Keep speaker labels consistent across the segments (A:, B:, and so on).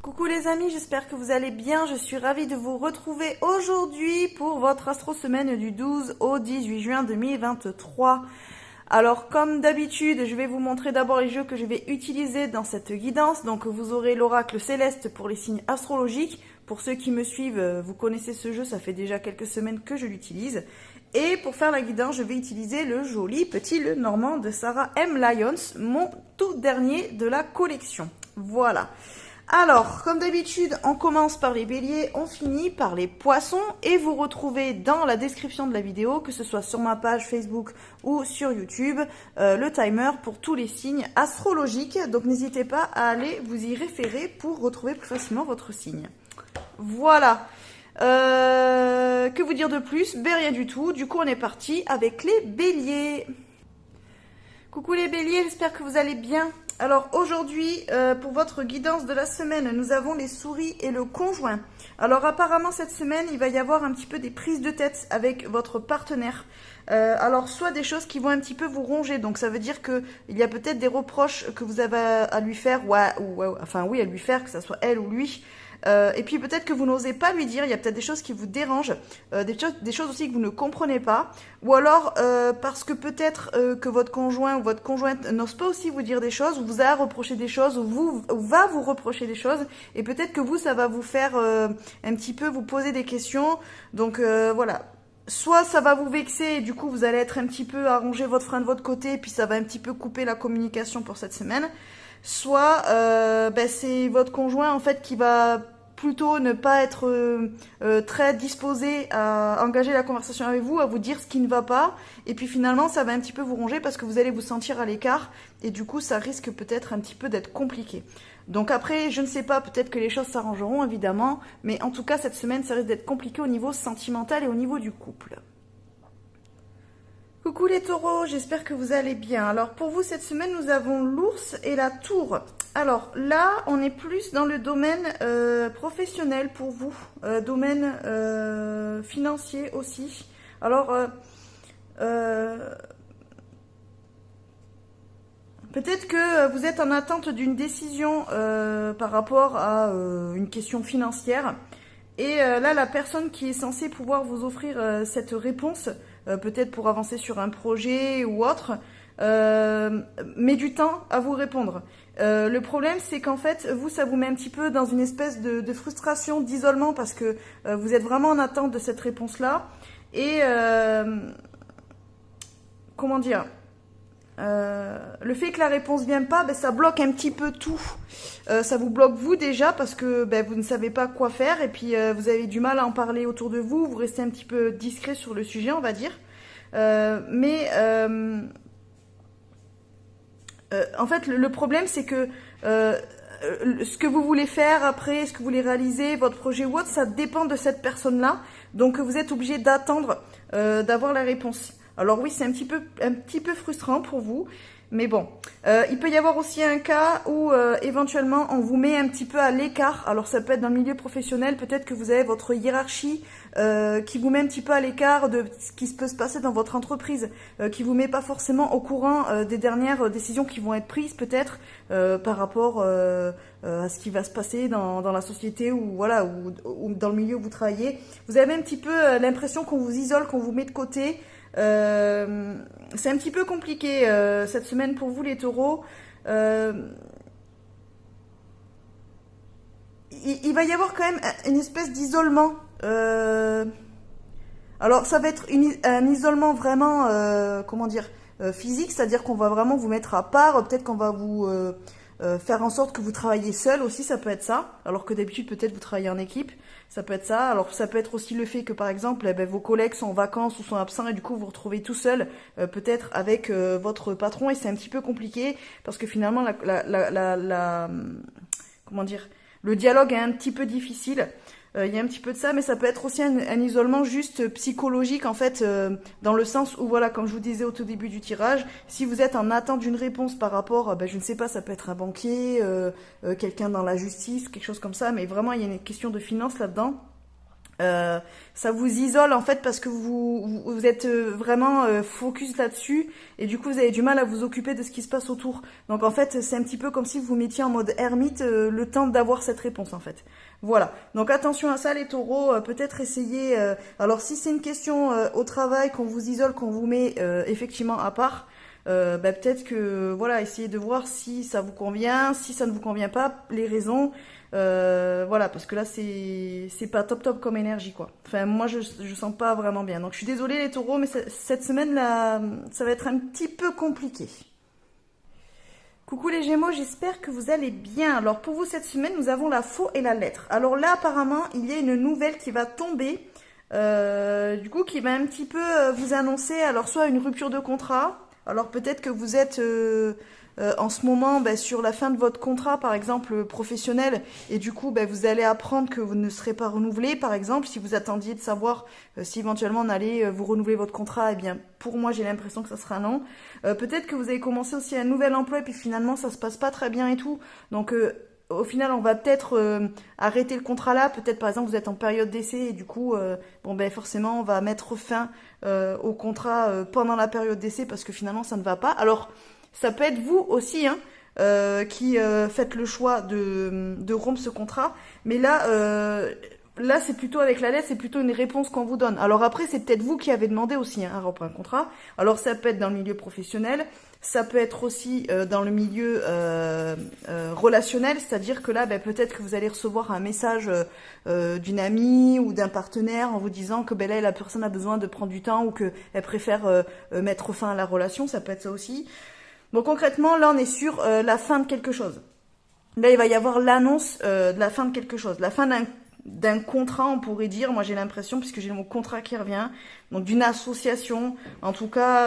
A: Coucou les amis, j'espère que vous allez bien. Je suis ravie de vous retrouver aujourd'hui pour votre astro semaine du 12 au 18 juin 2023. Alors comme d'habitude, je vais vous montrer d'abord les jeux que je vais utiliser dans cette guidance. Donc vous aurez l'oracle céleste pour les signes astrologiques. Pour ceux qui me suivent, vous connaissez ce jeu, ça fait déjà quelques semaines que je l'utilise. Et pour faire la guidance, je vais utiliser le joli petit Lenormand de Sarah M. Lyons, mon tout dernier de la collection. Voilà. Alors, comme d'habitude, on commence par les béliers, on finit par les poissons et vous retrouvez dans la description de la vidéo, que ce soit sur ma page Facebook ou sur YouTube, le timer pour tous les signes astrologiques. Donc n'hésitez pas à aller vous y référer pour retrouver plus facilement votre signe. Voilà. Que vous dire de plus? Ben rien du tout. Du coup, on est parti avec les béliers. Coucou les béliers, j'espère que vous allez bien. Alors aujourd'hui, pour votre guidance de la semaine, nous avons les souris et le conjoint. Alors apparemment cette semaine, il va y avoir un petit peu des prises de tête avec votre partenaire. Alors soit des choses qui vont un petit peu vous ronger, donc ça veut dire que il y a peut-être des reproches que vous avez à lui faire, enfin oui à lui faire, que ce soit elle ou lui. Et puis peut-être que vous n'osez pas lui dire, il y a peut-être des choses qui vous dérangent, des choses aussi que vous ne comprenez pas, ou alors parce que peut-être que votre conjoint ou votre conjointe n'ose pas aussi vous dire des choses, ou vous a reproché des choses, ou va vous reprocher des choses, et peut-être que vous, ça va vous faire un petit peu vous poser des questions, donc voilà. Soit ça va vous vexer et du coup vous allez être un petit peu à ranger votre frein de votre côté, et puis ça va un petit peu couper la communication pour cette semaine. Soit c'est votre conjoint en fait qui va plutôt ne pas être très disposé à engager la conversation avec vous, à vous dire ce qui ne va pas, et puis finalement ça va un petit peu vous ronger parce que vous allez vous sentir à l'écart, et du coup ça risque peut-être un petit peu d'être compliqué. Donc après, je ne sais pas, peut-être que les choses s'arrangeront évidemment, mais en tout cas cette semaine ça risque d'être compliqué au niveau sentimental et au niveau du couple. Coucou les taureaux, j'espère que vous allez bien. Alors pour vous cette semaine nous avons l'ours et la tour. Alors là on est plus dans le domaine professionnel pour vous, domaine financier aussi. Alors peut-être que vous êtes en attente d'une décision par rapport à une question financière. Et là, la personne qui est censée pouvoir vous offrir cette réponse, peut-être pour avancer sur un projet ou autre, met du temps à vous répondre. Le problème, c'est qu'en fait, vous, ça vous met un petit peu dans une espèce de frustration, d'isolement, parce que vous êtes vraiment en attente de cette réponse-là. Et comment dire, le fait que la réponse vienne pas, ça bloque un petit peu tout. Ça vous bloque vous déjà parce que vous ne savez pas quoi faire et puis vous avez du mal à en parler autour de vous. Vous restez un petit peu discret sur le sujet, on va dire. En fait, le problème, c'est que ce que vous voulez faire après, ce que vous voulez réaliser, votre projet ou autre, ça dépend de cette personne-là. Donc, vous êtes obligé d'attendre d'avoir la réponse. Alors oui, c'est un petit peu frustrant pour vous, mais bon. Il peut y avoir aussi un cas où éventuellement on vous met un petit peu à l'écart. Alors ça peut être dans le milieu professionnel, peut-être que vous avez votre hiérarchie qui vous met un petit peu à l'écart de ce qui peut se passer dans votre entreprise, qui vous met pas forcément au courant des dernières décisions qui vont être prises peut-être par rapport à ce qui va se passer dans la société ou voilà ou dans le milieu où vous travaillez. Vous avez un petit peu l'impression qu'on vous isole, qu'on vous met de côté. C'est un petit peu compliqué cette semaine pour vous les taureaux. Il va y avoir quand même une espèce d'isolement. Alors ça va être un isolement vraiment, physique, c'est-à-dire qu'on va vraiment vous mettre à part. Peut-être qu'on va vous faire en sorte que vous travaillez seul aussi, ça peut être ça. Alors que d'habitude peut-être vous travaillez en équipe, ça peut être ça. Alors ça peut être aussi le fait que par exemple vos collègues sont en vacances ou sont absents et du coup vous vous retrouvez tout seul, peut-être avec votre patron et c'est un petit peu compliqué parce que finalement comment dire, le dialogue est un petit peu difficile. Il y a un petit peu de ça, mais ça peut être aussi un isolement juste psychologique en fait, dans le sens où voilà, comme je vous disais au tout début du tirage, si vous êtes en attente d'une réponse par rapport, je ne sais pas, ça peut être un banquier, quelqu'un dans la justice, quelque chose comme ça, mais vraiment il y a une question de finance là-dedans. Ça vous isole en fait parce que vous êtes vraiment focus là-dessus et du coup vous avez du mal à vous occuper de ce qui se passe autour. Donc en fait c'est un petit peu comme si vous vous mettiez en mode ermite le temps d'avoir cette réponse en fait. Voilà, donc attention à ça les taureaux, peut-être essayer, alors si c'est une question au travail qu'on vous isole, qu'on vous met effectivement à part, bah, peut-être que voilà, essayez de voir si ça vous convient, si ça ne vous convient pas, les raisons. Voilà, parce que là c'est pas top top comme énergie quoi. Enfin moi je sens pas vraiment bien. Donc je suis désolée les taureaux, mais cette semaine là ça va être un petit peu compliqué. Coucou les Gémeaux, j'espère que vous allez bien. Alors pour vous cette semaine nous avons la faux et la lettre. Alors là apparemment il y a une nouvelle qui va tomber. Du coup qui va un petit peu vous annoncer alors soit une rupture de contrat. Alors peut-être que vous êtes en ce moment sur la fin de votre contrat par exemple professionnel et du coup vous allez apprendre que vous ne serez pas renouvelé par exemple si vous attendiez de savoir si éventuellement on allait vous renouveler votre contrat, eh bien pour moi j'ai l'impression que ça sera non. Peut-être que vous avez commencé aussi un nouvel emploi et puis finalement ça se passe pas très bien et tout, donc au final, on va peut-être arrêter le contrat là. Peut-être, par exemple, vous êtes en période d'essai et du coup, forcément, on va mettre fin au contrat pendant la période d'essai parce que finalement, ça ne va pas. Alors, ça peut être vous aussi, hein, qui faites le choix de rompre ce contrat. Mais là, c'est plutôt avec la lettre, c'est plutôt une réponse qu'on vous donne. Alors après, c'est peut-être vous qui avez demandé aussi à rompre un contrat. Alors, ça peut être dans le milieu professionnel. Ça peut être aussi dans le milieu relationnel, c'est-à-dire que là, peut-être que vous allez recevoir un message d'une amie ou d'un partenaire en vous disant que là, la personne a besoin de prendre du temps ou qu'elle préfère mettre fin à la relation, ça peut être ça aussi. Donc concrètement, là, on est sur la fin de quelque chose. Là, il va y avoir l'annonce de la fin de quelque chose, la fin d'un contrat, on pourrait dire, moi j'ai l'impression, puisque j'ai le mot contrat qui revient, donc d'une association, en tout cas,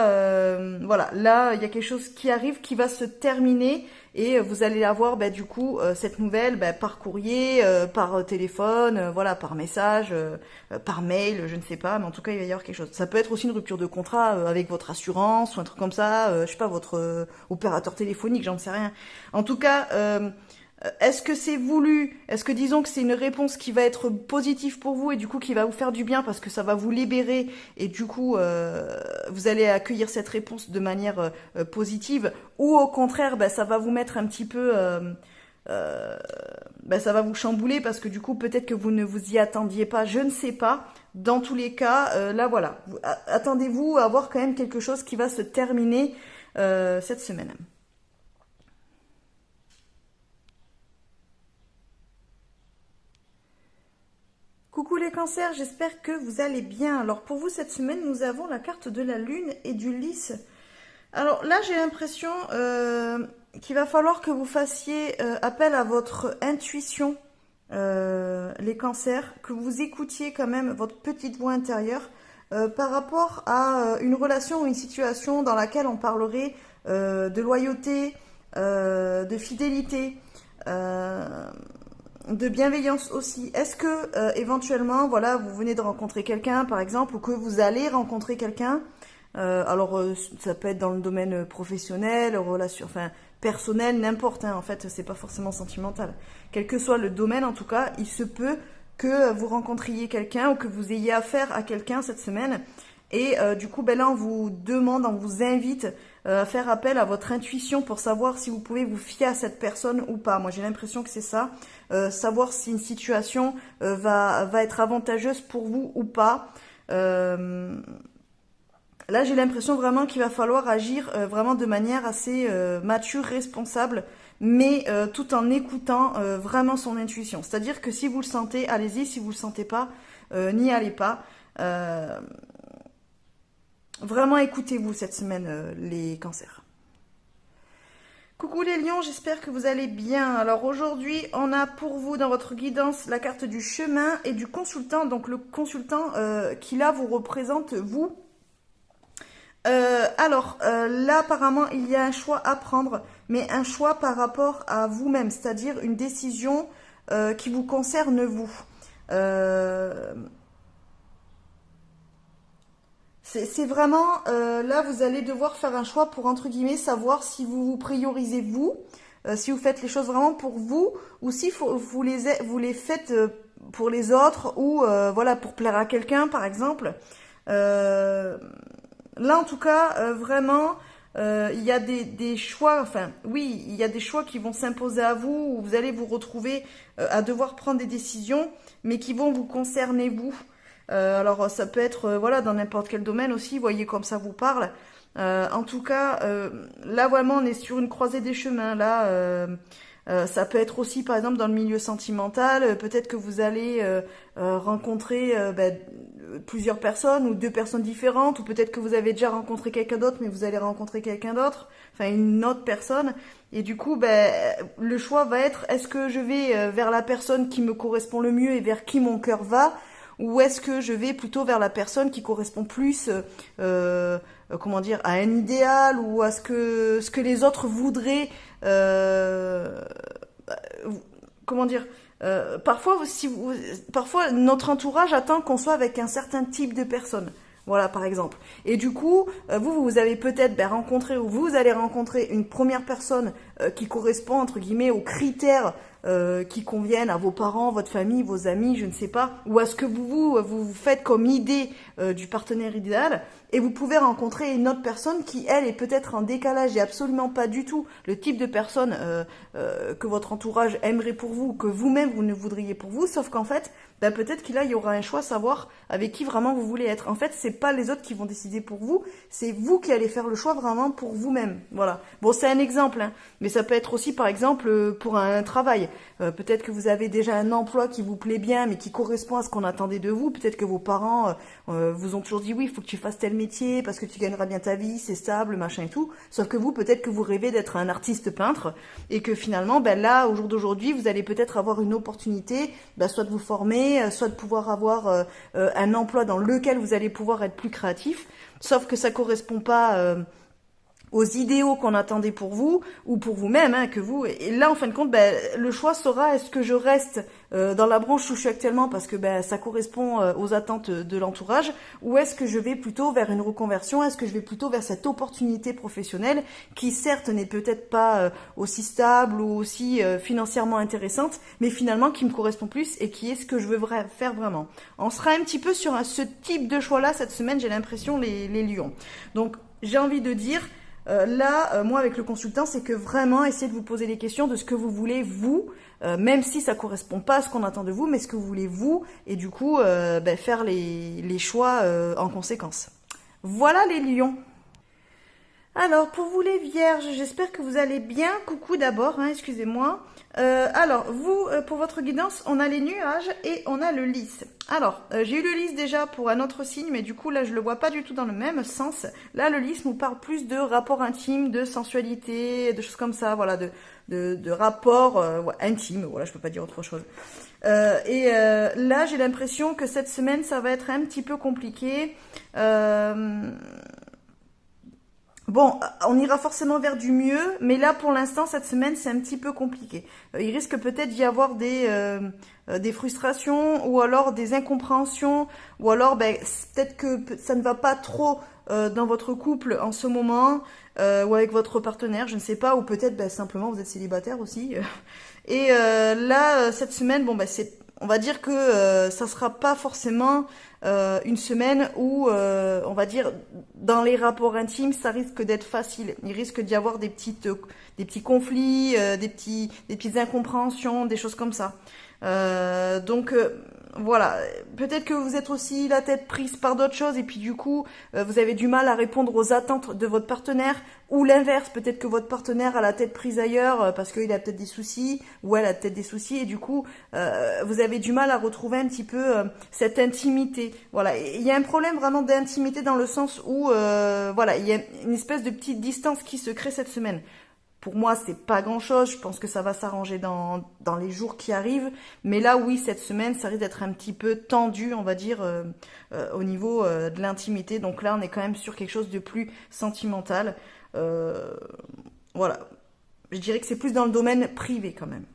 A: voilà, là il y a quelque chose qui arrive, qui va se terminer, et vous allez avoir du coup cette nouvelle par courrier, par téléphone, voilà, par message, par mail, je ne sais pas, mais en tout cas il va y avoir quelque chose. Ça peut être aussi une rupture de contrat avec votre assurance, ou un truc comme ça, je sais pas, votre opérateur téléphonique, j'en sais rien. En tout cas, est-ce que c'est voulu? Est-ce que disons que c'est une réponse qui va être positive pour vous et du coup qui va vous faire du bien parce que ça va vous libérer et du coup vous allez accueillir cette réponse de manière positive, ou au contraire ça va vous mettre un petit peu ça va vous chambouler parce que du coup peut-être que vous ne vous y attendiez pas, je ne sais pas. Dans tous les cas, là voilà, attendez-vous à avoir quand même quelque chose qui va se terminer cette semaine. Coucou les cancers, j'espère que vous allez bien. Alors pour vous cette semaine, nous avons la carte de la lune et du lys. Alors là, j'ai l'impression qu'il va falloir que vous fassiez appel à votre intuition, les cancers, que vous écoutiez quand même votre petite voix intérieure par rapport à une relation ou une situation dans laquelle on parlerait de loyauté, de fidélité. De bienveillance aussi. Est-ce que éventuellement, voilà, vous venez de rencontrer quelqu'un, par exemple, ou que vous allez rencontrer quelqu'un, ça peut être dans le domaine professionnel, relation, enfin personnel, n'importe. En fait, c'est pas forcément sentimental. Quel que soit le domaine, en tout cas, il se peut que vous rencontriez quelqu'un ou que vous ayez affaire à quelqu'un cette semaine. Et du coup, là, on vous demande, on vous invite à faire appel à votre intuition pour savoir si vous pouvez vous fier à cette personne ou pas. Moi, j'ai l'impression que c'est ça. Savoir si une situation va être avantageuse pour vous ou pas. Là, j'ai l'impression vraiment qu'il va falloir agir vraiment de manière assez mature, responsable, mais tout en écoutant vraiment son intuition. C'est-à-dire que si vous le sentez, allez-y. Si vous le sentez pas, n'y allez pas. Vraiment écoutez-vous cette semaine, les cancers. Coucou les lions, j'espère que vous allez bien. Alors aujourd'hui, on a pour vous dans votre guidance la carte du chemin et du consultant. Donc le consultant qui là vous représente vous. Là apparemment il y a un choix à prendre, mais un choix par rapport à vous-même, c'est-à-dire une décision qui vous concerne vous. C'est vraiment, là vous allez devoir faire un choix pour entre guillemets savoir si vous vous priorisez vous, si vous faites les choses vraiment pour vous, ou si vous les faites pour les autres, ou voilà, pour plaire à quelqu'un, par exemple. Là, en tout cas, vraiment, il y a des choix, enfin, oui, il y a des choix qui vont s'imposer à vous, où vous allez vous retrouver à devoir prendre des décisions, mais qui vont vous concerner, vous. Alors, ça peut être, voilà, dans n'importe quel domaine aussi, voyez comme ça vous parle. En tout cas, là, vraiment, on est sur une croisée des chemins, là. Ça peut être aussi, par exemple, dans le milieu sentimental, peut-être que vous allez rencontrer plusieurs personnes ou deux personnes différentes, ou peut-être que vous avez déjà rencontré quelqu'un d'autre, mais vous allez rencontrer quelqu'un d'autre, enfin une autre personne, et du coup, le choix va être, est-ce que je vais vers la personne qui me correspond le mieux et vers qui mon cœur va, ou est-ce que je vais plutôt vers la personne qui correspond plus, comment dire, à un idéal, ou à ce que les autres voudraient, comment dire, parfois, parfois notre entourage attend qu'on soit avec un certain type de personne. Voilà, par exemple. Et du coup, vous avez peut-être rencontré, ou vous allez rencontrer une première personne qui correspond, entre guillemets, aux critères qui conviennent à vos parents, votre famille, vos amis, je ne sais pas, ou à ce que vous faites comme idée du partenaire idéal, et vous pouvez rencontrer une autre personne qui, elle, est peut-être en décalage et absolument pas du tout le type de personne que votre entourage aimerait pour vous, que vous-même vous ne voudriez pour vous, sauf qu'en fait, peut-être qu'il y aura un choix à savoir avec qui vraiment vous voulez être. En fait, c'est pas les autres qui vont décider pour vous, c'est vous qui allez faire le choix vraiment pour vous-même. Voilà. Bon, c'est un exemple, hein, mais ça peut être aussi, par exemple, pour un travail. Peut-être que vous avez déjà un emploi qui vous plaît bien, mais qui correspond à ce qu'on attendait de vous. Peut-être que vos parents vous ont toujours dit oui, il faut que tu fasses tel métier parce que tu gagneras bien ta vie, c'est stable, machin et tout. Sauf que vous, peut-être que vous rêvez d'être un artiste peintre et que finalement, là, au jour d'aujourd'hui, vous allez peut-être avoir une opportunité, soit de vous former, soit de pouvoir avoir un emploi dans lequel vous allez pouvoir être plus créatif. Sauf que ça correspond pas aux idéaux qu'on attendait pour vous ou pour vous-même, hein, que vous. Et là, en fin de compte, le choix sera, est-ce que je reste dans la branche où je suis actuellement parce que ça correspond aux attentes de l'entourage, ou est-ce que je vais plutôt vers une reconversion, est-ce que je vais plutôt vers cette opportunité professionnelle qui certes n'est peut-être pas aussi stable ou aussi financièrement intéressante, mais finalement qui me correspond plus et qui est ce que je veux faire vraiment. On sera un petit peu sur ce type de choix-là cette semaine, j'ai l'impression, les lions. Donc, j'ai envie de dire, moi avec le consultant, c'est que vraiment essayez de vous poser les questions de ce que vous voulez vous, même si ça correspond pas à ce qu'on attend de vous, mais ce que vous voulez vous, et du coup faire les choix en conséquence. Voilà les lions. Alors, pour vous les vierges, j'espère que vous allez bien. Coucou d'abord, hein, excusez-moi. Alors, vous, pour votre guidance, on a les nuages et on a le lys. Alors, j'ai eu le lys déjà pour un autre signe, mais du coup, là, je le vois pas du tout dans le même sens. Là, le lys nous parle plus de rapport intime, de sensualité, de choses comme ça, voilà, de rapport intime, voilà, je peux pas dire autre chose. Là, j'ai l'impression que cette semaine, ça va être un petit peu compliqué. Bon, on ira forcément vers du mieux, mais là pour l'instant cette semaine c'est un petit peu compliqué. Il risque peut-être d'y avoir des frustrations ou alors des incompréhensions ou alors peut-être que ça ne va pas trop dans votre couple en ce moment ou avec votre partenaire, je ne sais pas, ou peut-être simplement vous êtes célibataire aussi. Et là cette semaine, on va dire que ça sera pas forcément une semaine où, on va dire, dans les rapports intimes, ça risque d'être facile. Il risque d'y avoir des petits conflits, des petites incompréhensions, des choses comme ça. Voilà, peut-être que vous êtes aussi la tête prise par d'autres choses et puis du coup, vous avez du mal à répondre aux attentes de votre partenaire, ou l'inverse, peut-être que votre partenaire a la tête prise ailleurs parce qu'il a peut-être des soucis, ou elle a peut-être des soucis et du coup, vous avez du mal à retrouver un petit peu cette intimité. Voilà, il y a un problème vraiment d'intimité dans le sens où, il y a une espèce de petite distance qui se crée cette semaine. Pour moi, c'est pas grand-chose. Je pense que ça va s'arranger dans les jours qui arrivent. Mais là, oui, cette semaine, ça risque d'être un petit peu tendu, on va dire, au niveau de l'intimité. Donc là, on est quand même sur quelque chose de plus sentimental. Voilà. Je dirais que c'est plus dans le domaine privé quand même.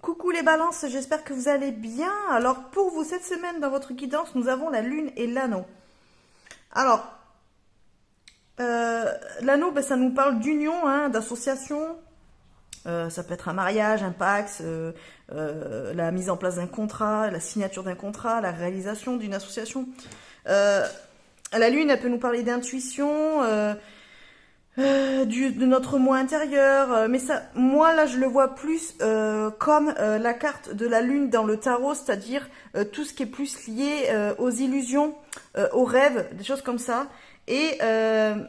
A: Coucou les balances, j'espère que vous allez bien. Alors, pour vous, cette semaine, dans votre guidance, nous avons la lune et l'anneau. Alors, L'anneau, ben, ça nous parle d'union, hein, d'association. Ça peut être un mariage, un Pacs, la mise en place d'un contrat, la signature d'un contrat, la réalisation d'une association. Euh, la lune, elle peut nous parler d'intuition, de notre moi intérieur, mais ça, moi là, je le vois plus comme la carte de la lune dans le tarot, c'est-à-dire tout ce qui est plus lié aux illusions, aux rêves, des choses comme ça. Et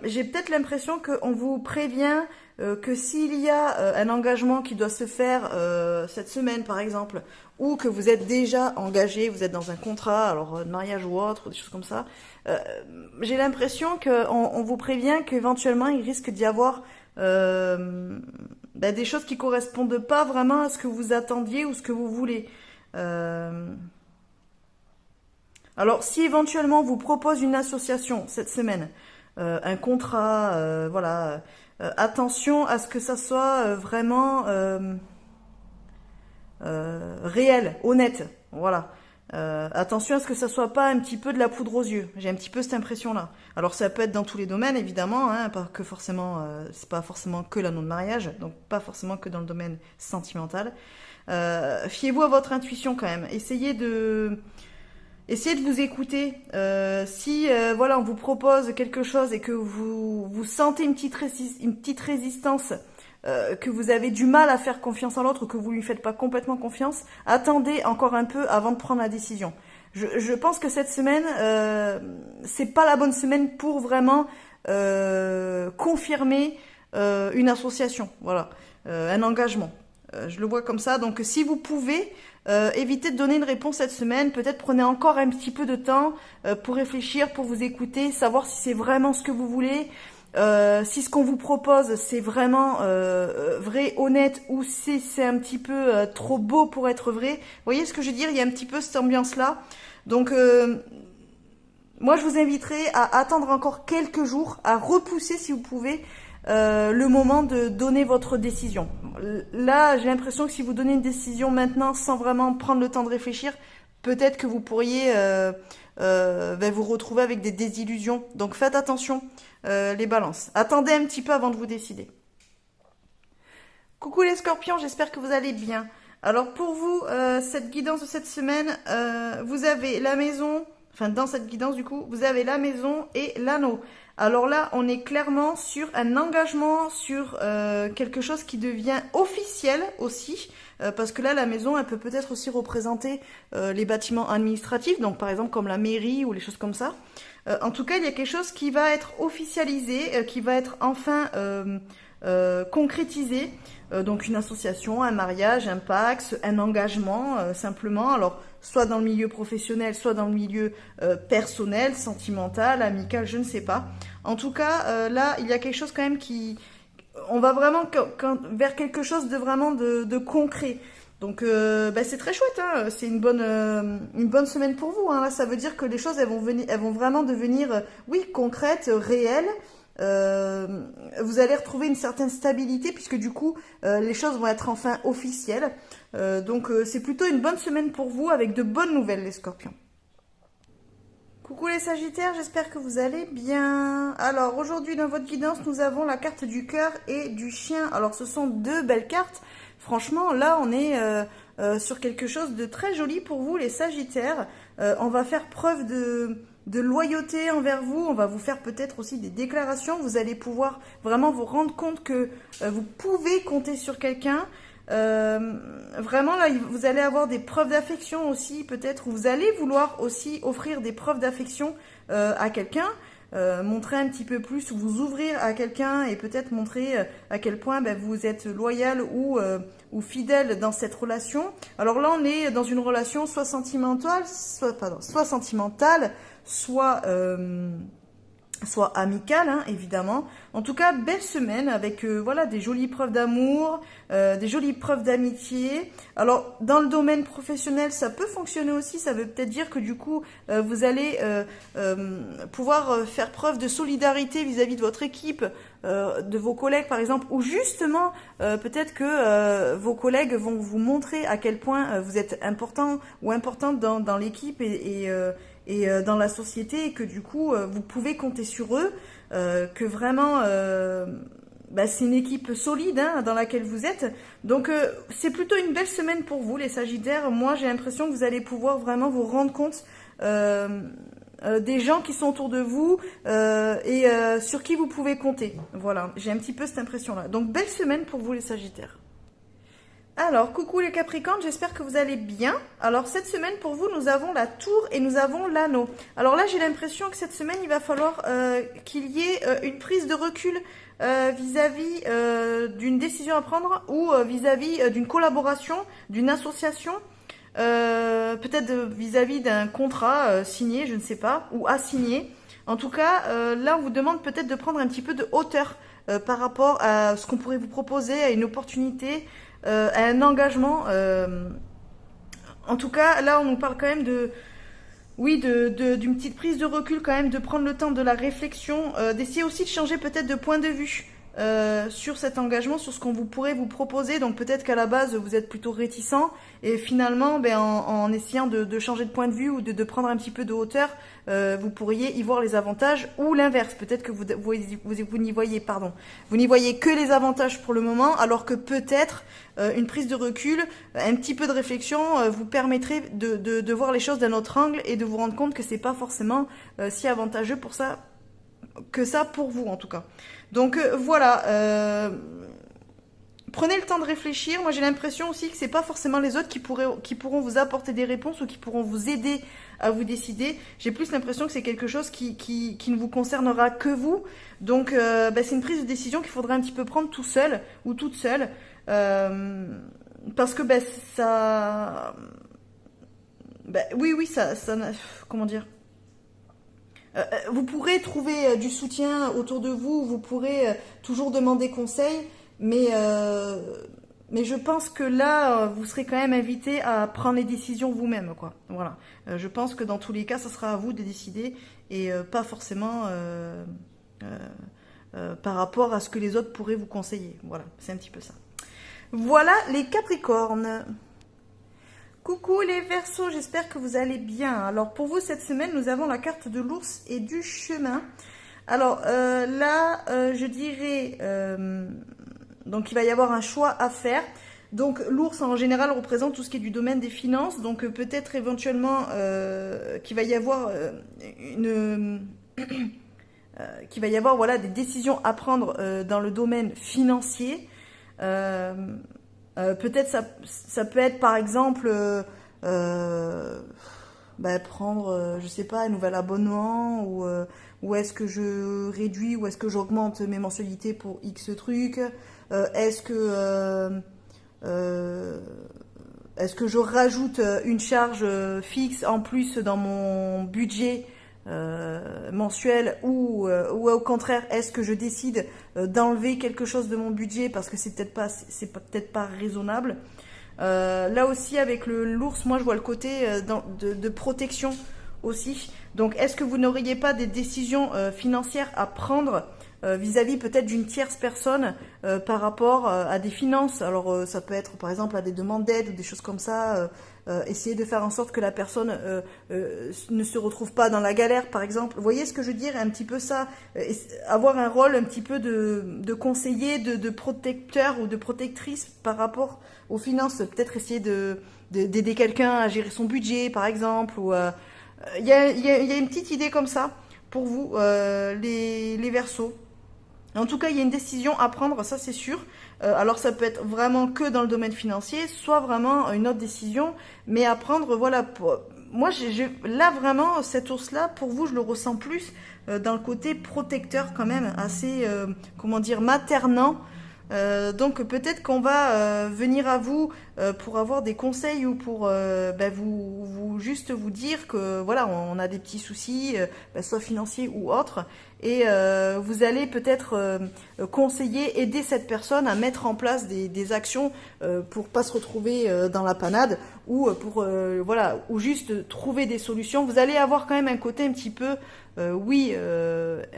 A: j'ai peut-être l'impression qu'on vous prévient que s'il y a un engagement qui doit se faire cette semaine, par exemple, ou que vous êtes déjà engagé, vous êtes dans un contrat, alors de mariage ou autre, des choses comme ça, euh, j'ai l'impression qu'on vous prévient qu'éventuellement il risque d'y avoir ben, des choses qui correspondent pas vraiment à ce que vous attendiez ou ce que vous voulez. Euh, alors, si éventuellement vous propose une association cette semaine, un contrat, voilà, attention à ce que ça soit vraiment réel, honnête, voilà. Attention à ce que ça soit pas un petit peu de la poudre aux yeux. J'ai un petit peu cette impression-là. Alors ça peut être dans tous les domaines, évidemment, hein, pas que forcément, c'est pas forcément que l'anneau de mariage, donc pas forcément que dans le domaine sentimental. Fiez-vous à votre intuition quand même. Essayez de vous écouter. Si voilà, on vous propose quelque chose et que vous sentez une petite résistance, que vous avez du mal à faire confiance en l'autre ou que vous lui faites pas complètement confiance, attendez encore un peu avant de prendre la décision. Je pense que cette semaine, c'est pas la bonne semaine pour vraiment confirmer une association, voilà, un engagement. Je le vois comme ça. Donc si vous pouvez, évitez de donner une réponse cette semaine. Peut-être prenez encore un petit peu de temps pour réfléchir, pour vous écouter, savoir si c'est vraiment ce que vous voulez. Si ce qu'on vous propose c'est vraiment vrai, honnête, ou si c'est un petit peu trop beau pour être vrai. Vous voyez ce que je veux dire? Il y a un petit peu cette ambiance-là. Donc moi je vous inviterai à attendre encore quelques jours, à repousser si vous pouvez le moment de donner votre décision. Là, j'ai l'impression que si vous donnez une décision maintenant sans vraiment prendre le temps de réfléchir, peut-être que vous pourriez ben, vous retrouver avec des désillusions. Donc faites attention, les balances. Attendez un petit peu avant de vous décider. Coucou les scorpions, j'espère que vous allez bien. Alors pour vous, cette guidance de cette semaine, vous avez la maison, enfin dans cette guidance du coup, vous avez la maison et l'anneau. Alors là, on est clairement sur un engagement, sur quelque chose qui devient officiel aussi, parce que là, la maison, elle peut peut-être aussi représenter les bâtiments administratifs, donc par exemple comme la mairie ou les choses comme ça. En tout cas, il y a quelque chose qui va être officialisé, qui va être enfin concrétisé. Donc une association, un mariage, un Pacs, un engagement, simplement. Alors, soit dans le milieu professionnel, soit dans le milieu personnel, sentimental, amical, je ne sais pas. En tout cas, là, il y a quelque chose quand même qui... On va vraiment vers quelque chose de vraiment de concret. Donc, bah, c'est très chouette, hein. C'est une bonne semaine pour vous, hein. Là, ça veut dire que les choses, elles vont vraiment devenir, oui, concrètes, réelles. Vous allez retrouver une certaine stabilité puisque du coup les choses vont être enfin officielles. Donc c'est plutôt une bonne semaine pour vous avec de bonnes nouvelles les scorpions. Coucou les sagittaires, j'espère que vous allez bien. Alors aujourd'hui dans votre guidance nous avons la carte du cœur et du chien. Alors ce sont deux belles cartes. Franchement là on est sur quelque chose de très joli pour vous les sagittaires. On va faire preuve de loyauté envers vous, on va vous faire peut-être aussi des déclarations, vous allez pouvoir vraiment vous rendre compte que vous pouvez compter sur quelqu'un. Vraiment là, vous allez avoir des preuves d'affection aussi, peut-être, ou vous allez vouloir aussi offrir des preuves d'affection à quelqu'un, montrer un petit peu plus, ou vous ouvrir à quelqu'un et peut-être montrer à quel point ben, vous êtes loyal ou fidèle dans cette relation. Alors là, on est dans une relation soit sentimentale, soit amicale, hein, évidemment. En tout cas, belle semaine avec voilà des jolies preuves d'amour, des jolies preuves d'amitié. Alors, dans le domaine professionnel, ça peut fonctionner aussi. Ça veut peut-être dire que du coup, vous allez pouvoir faire preuve de solidarité vis-à-vis de votre équipe, de vos collègues par exemple, ou justement, peut-être que vos collègues vont vous montrer à quel point vous êtes important ou importante dans l'équipe et dans la société, et que du coup vous pouvez compter sur eux, que vraiment c'est une équipe solide hein, dans laquelle vous êtes. Donc c'est plutôt une belle semaine pour vous les Sagittaires. Moi j'ai l'impression que vous allez pouvoir vraiment vous rendre compte des gens qui sont autour de vous et sur qui vous pouvez compter. Voilà, j'ai un petit peu cette impression-là. Donc belle semaine pour vous les Sagittaires. Alors, coucou les Capricornes, j'espère que vous allez bien. Alors, cette semaine, pour vous, nous avons la tour et nous avons l'anneau. Alors là, j'ai l'impression que cette semaine, il va falloir qu'il y ait une prise de recul vis-à-vis d'une décision à prendre ou vis-à-vis d'une collaboration, d'une association, peut-être vis-à-vis d'un contrat signé, je ne sais pas, ou à signer. En tout cas, là, on vous demande peut-être de prendre un petit peu de hauteur par rapport à ce qu'on pourrait vous proposer, à une opportunité, à un engagement. En tout cas, là, on nous parle quand même d'une petite prise de recul quand même, de prendre le temps de la réflexion, d'essayer aussi de changer peut-être de point de vue sur cet engagement, sur ce qu'on vous pourrait vous proposer. Donc peut-être qu'à la base, vous êtes plutôt réticent et finalement, en essayant de changer de point de vue ou de prendre un petit peu de hauteur, vous pourriez y voir les avantages ou l'inverse. Peut-être que vous n'y voyez, vous n'y voyez que les avantages pour le moment, alors que peut-être une prise de recul, un petit peu de réflexion vous permettrait de voir les choses d'un autre angle et de vous rendre compte que c'est pas forcément si avantageux pour ça pour vous en tout cas. Donc voilà, prenez le temps de réfléchir. Moi j'ai l'impression aussi que c'est pas forcément les autres qui pourront vous apporter des réponses ou qui pourront vous aider à vous décider. J'ai plus l'impression que c'est quelque chose qui ne vous concernera que vous. Donc c'est une prise de décision qu'il faudra un petit peu prendre tout seul ou toute seule. Parce que ça... oui, ça comment dire, vous pourrez trouver du soutien autour de vous, vous pourrez toujours demander conseil, mais je pense que là, vous serez quand même invité à prendre les décisions vous-même, quoi. Voilà. Je pense que dans tous les cas, ça sera à vous de décider et pas forcément par rapport à ce que les autres pourraient vous conseiller. Voilà, c'est un petit peu ça. Voilà les Capricornes. Coucou les Verseaux, j'espère que vous allez bien. Alors pour vous cette semaine, nous avons la carte de l'ours et du chemin. Alors là, je dirais, donc il va y avoir un choix à faire. Donc l'ours en général représente tout ce qui est du domaine des finances. Donc peut-être éventuellement qu'il va y avoir qu'il va y avoir voilà, des décisions à prendre dans le domaine financier. Peut-être ça peut être par exemple prendre je sais pas un nouvel abonnement ou est-ce que je réduis ou est-ce que j'augmente mes mensualités pour X trucs, est-ce que je rajoute une charge fixe en plus dans mon budget mensuel ou au contraire est-ce que je décide d'enlever quelque chose de mon budget parce que c'est peut-être pas raisonnable. Là aussi avec l'ours, moi je vois le côté de protection aussi. Donc est-ce que vous n'auriez pas des décisions financières à prendre vis-à-vis peut-être d'une tierce personne par rapport à des finances. Alors ça peut être par exemple à des demandes d'aide ou des choses comme ça. Essayer de faire en sorte que la personne ne se retrouve pas dans la galère par exemple. Vous voyez ce que je veux dire, un petit peu ça, avoir un rôle un petit peu de conseiller, de protecteur ou de protectrice par rapport aux finances. Peut-être essayer d'aider quelqu'un à gérer son budget par exemple. Ou il y a une petite idée comme ça pour vous les Verseaux. En tout cas, il y a une décision à prendre, ça c'est sûr. Alors ça peut être vraiment que dans le domaine financier, soit vraiment une autre décision, mais à prendre, voilà. Moi, là vraiment, cet ours-là, pour vous, je le ressens plus dans le côté protecteur quand même, assez, comment dire, maternant. Donc peut-être qu'on va venir à vous pour avoir des conseils ou pour juste vous dire que voilà, on a des petits soucis, soit financiers ou autres, et vous allez peut-être conseiller, aider cette personne à mettre en place des actions pour pas se retrouver dans la panade ou pour voilà, ou juste trouver des solutions. Vous allez avoir quand même un côté un petit peu un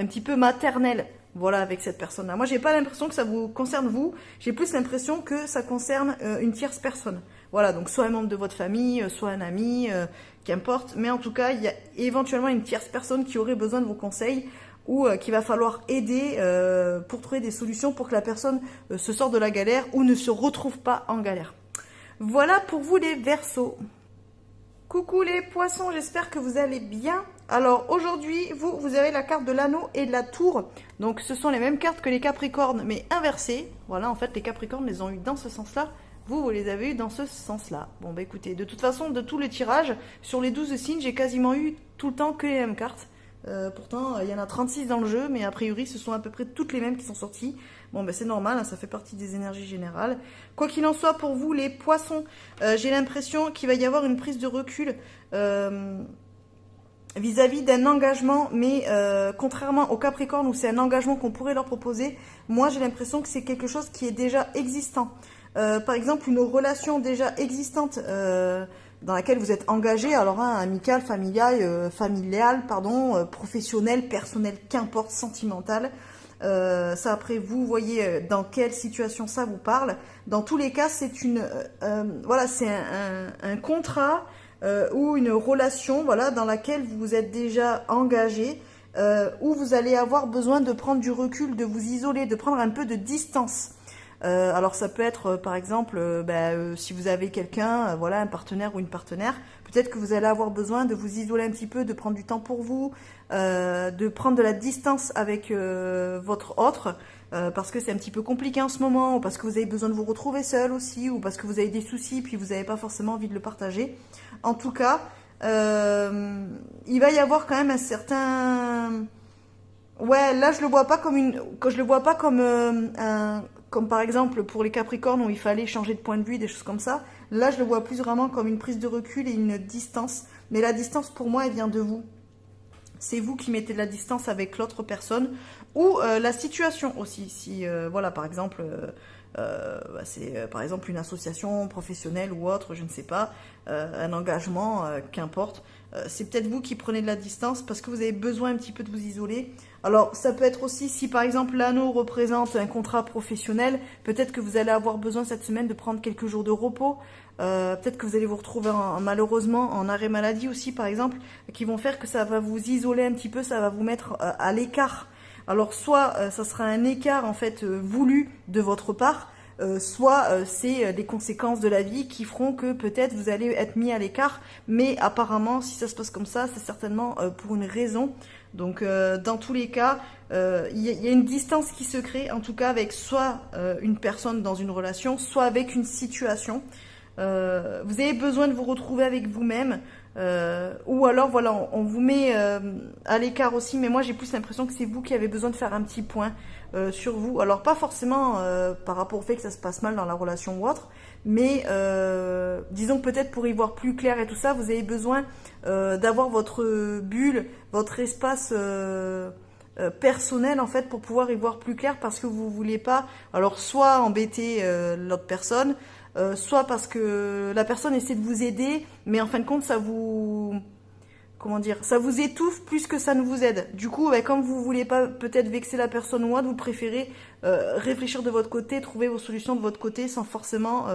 A: petit peu maternel. voilà, avec cette personne-là. Moi, j'ai pas l'impression que ça vous concerne vous, j'ai plus l'impression que ça concerne une tierce personne. Voilà, donc soit un membre de votre famille, soit un ami, qu'importe, mais en tout cas, il y a éventuellement une tierce personne qui aurait besoin de vos conseils ou qu'il va falloir aider pour trouver des solutions pour que la personne se sorte de la galère ou ne se retrouve pas en galère. Voilà pour vous les Verseaux. Coucou les Poissons, j'espère que vous allez bien. Alors aujourd'hui, vous avez la carte de l'anneau et de la tour. Donc ce sont les mêmes cartes que les Capricornes, mais inversées. Voilà, en fait, les Capricornes les ont eu dans ce sens-là. Vous les avez eu dans ce sens-là. Bon, bah écoutez, de toute façon, de tous les tirages, sur les 12 signes, j'ai quasiment eu tout le temps que les mêmes cartes. Pourtant, il y en a 36 dans le jeu, mais a priori, ce sont à peu près toutes les mêmes qui sont sorties. Bon, ben c'est normal, hein, ça fait partie des énergies générales. Quoi qu'il en soit, pour vous, les Poissons, j'ai l'impression qu'il va y avoir une prise de recul vis-à-vis d'un engagement, mais contrairement aux Capricornes où c'est un engagement qu'on pourrait leur proposer, moi j'ai l'impression que c'est quelque chose qui est déjà existant. Par exemple, une relation déjà existante dans laquelle vous êtes engagé, alors hein, amical, familial, professionnel, personnel, qu'importe, sentimental. Ça après vous voyez dans quelle situation ça vous parle. Dans tous les cas, c'est voilà, c'est un contrat ou une relation, voilà, dans laquelle vous vous êtes déjà engagé, où vous allez avoir besoin de prendre du recul, de vous isoler, de prendre un peu de distance. Alors ça peut être par exemple si vous avez quelqu'un, voilà, un partenaire ou une partenaire, peut-être que vous allez avoir besoin de vous isoler un petit peu, de prendre du temps pour vous, de prendre de la distance avec votre autre, parce que c'est un petit peu compliqué en ce moment, ou parce que vous avez besoin de vous retrouver seul aussi, ou parce que vous avez des soucis puis vous n'avez pas forcément envie de le partager. En tout cas, il va y avoir quand même un certain... Ouais, là je le vois pas comme par exemple pour les Capricornes où il fallait changer de point de vue, des choses comme ça. Là je le vois plus vraiment comme une prise de recul et une distance. Mais la distance pour moi elle vient de vous. C'est vous qui mettez de la distance avec l'autre personne ou la situation aussi. Si voilà, par exemple c'est par exemple une association professionnelle ou autre, je ne sais pas, un engagement, qu'importe. C'est peut-être vous qui prenez de la distance parce que vous avez besoin un petit peu de vous isoler. Alors ça peut être aussi si par exemple l'anneau représente un contrat professionnel, peut-être que vous allez avoir besoin cette semaine de prendre quelques jours de repos. Peut-être que vous allez vous retrouver malheureusement en arrêt maladie aussi par exemple, qui vont faire que ça va vous isoler un petit peu, ça va vous mettre à l'écart. Alors soit ça sera un écart en fait voulu de votre part, soit c'est des conséquences de la vie qui feront que peut-être vous allez être mis à l'écart, mais apparemment si ça se passe comme ça, c'est certainement pour une raison. Donc dans tous les cas, il y a une distance qui se crée, en tout cas avec soit une personne dans une relation, soit avec une situation. Vous avez besoin de vous retrouver avec vous-même, ou alors voilà, on vous met à l'écart aussi, mais moi j'ai plus l'impression que c'est vous qui avez besoin de faire un petit point sur vous. Alors pas forcément par rapport au fait que ça se passe mal dans la relation ou autre, mais disons que peut-être pour y voir plus clair et tout ça, vous avez besoin d'avoir votre bulle, votre espace personnel en fait pour pouvoir y voir plus clair, parce que vous voulez pas alors soit embêter l'autre personne, soit parce que la personne essaie de vous aider, mais en fin de compte ça vous... Comment dire, ça vous étouffe plus que ça ne vous aide. Du coup, comme vous voulez pas peut-être vexer la personne ou autre, vous préférez réfléchir de votre côté, trouver vos solutions de votre côté sans forcément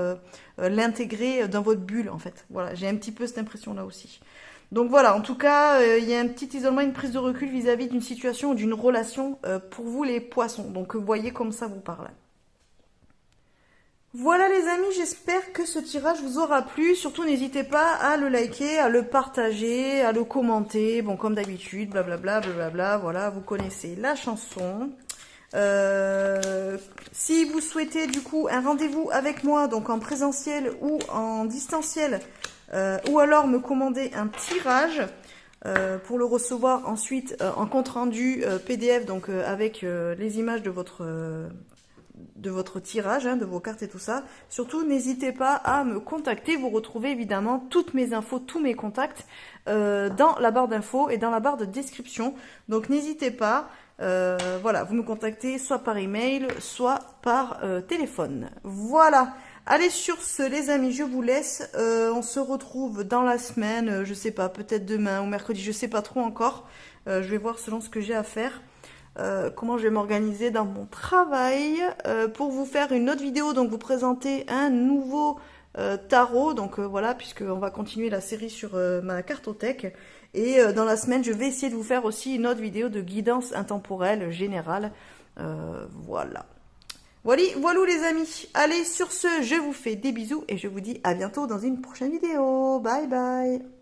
A: l'intégrer dans votre bulle en fait. Voilà, j'ai un petit peu cette impression là aussi. Donc voilà, en tout cas, il y a un petit isolement, une prise de recul vis-à-vis d'une situation ou d'une relation pour vous les Poissons. Donc voyez comme ça vous parle. Voilà les amis, j'espère que ce tirage vous aura plu. Surtout n'hésitez pas à le liker, à le partager, à le commenter. Bon, comme d'habitude, blablabla, blablabla, voilà, vous connaissez la chanson. Si vous souhaitez du coup un rendez-vous avec moi, donc en présentiel ou en distanciel, ou alors me commander un tirage pour le recevoir ensuite en compte rendu PDF, donc avec les images de votre tirage, hein, de vos cartes et tout ça. Surtout, n'hésitez pas à me contacter. Vous retrouvez évidemment toutes mes infos, tous mes contacts dans la barre d'infos et dans la barre de description. Donc, n'hésitez pas. Voilà, vous me contactez soit par email, soit par téléphone. Voilà. Allez, sur ce, les amis, je vous laisse. On se retrouve dans la semaine, je sais pas, peut-être demain ou mercredi, je sais pas trop encore. Je vais voir selon ce que j'ai à faire. comment je vais m'organiser dans mon travail pour vous faire une autre vidéo, donc vous présenter un nouveau tarot. Donc voilà, puisqu'on va continuer la série sur ma cartothèque. Et dans la semaine, je vais essayer de vous faire aussi une autre vidéo de guidance intemporelle générale. Voilà. Voilà les amis. Allez, sur ce, je vous fais des bisous et je vous dis à bientôt dans une prochaine vidéo. Bye bye.